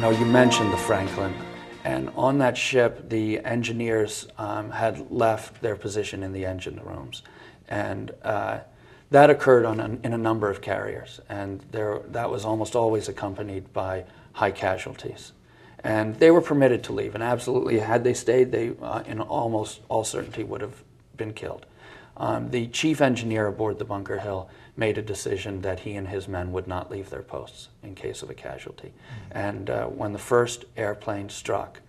You mentioned the Franklin, and on that ship, the engineers had left their position in the engine rooms, and that occurred in a number of carriers, and that was almost always accompanied by high casualties. And they were permitted to leave, and absolutely, had they stayed, they, in almost all certainty, would have been killed. The chief engineer aboard the Bunker Hill made a decision that he and his men would not leave their posts in case of a casualty. And when the first airplane struck,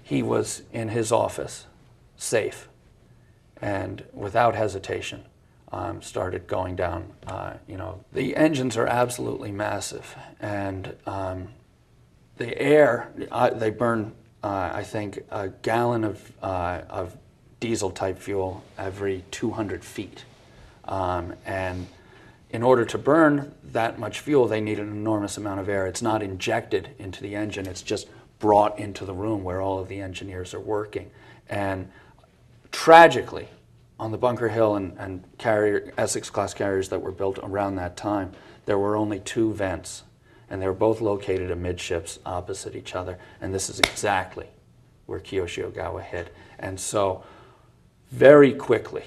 he was in his office, safe, and without hesitation started going down. The engines are absolutely massive, and the air, they burn, I think, a gallon of diesel-type fuel every 200 feet. And in order to burn that much fuel, they need an enormous amount of air. It's not injected into the engine, it's just brought into the room where all of the engineers are working. And tragically, on the Bunker Hill and Essex-class carriers that were built around that time, there were only 2 vents, and they were both located amidships opposite each other. And this is exactly where Kiyoshi Ogawa hit. And so, very quickly,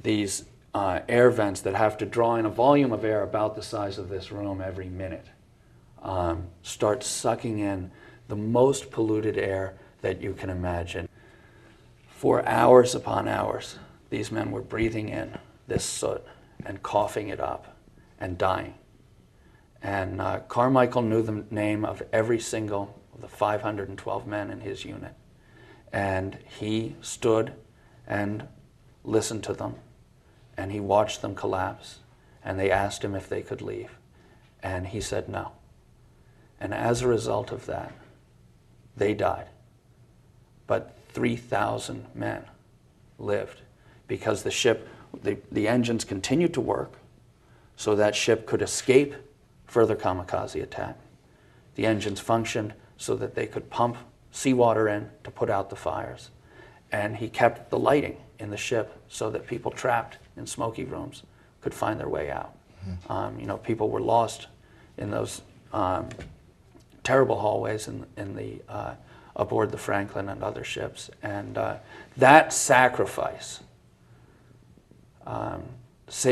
these air vents that have to draw in a volume of air about the size of this room every minute start sucking in the most polluted air that you can imagine. For hours upon hours, these men were breathing in this soot and coughing it up and dying. And Carmichael knew the name of every single of the 512 men in his unit. And he stood and listened to them, and he watched them collapse, and they asked him if they could leave, and he said no. And as a result of that, they died. But 3,000 men lived because the ship, the engines continued to work so that ship could escape further kamikaze attack. The engines functioned so that they could pump seawater in to put out the fires. And he kept the lighting in the ship so that people trapped in smoky rooms could find their way out. People were lost in those terrible hallways aboard the Franklin and other ships. And that sacrifice saved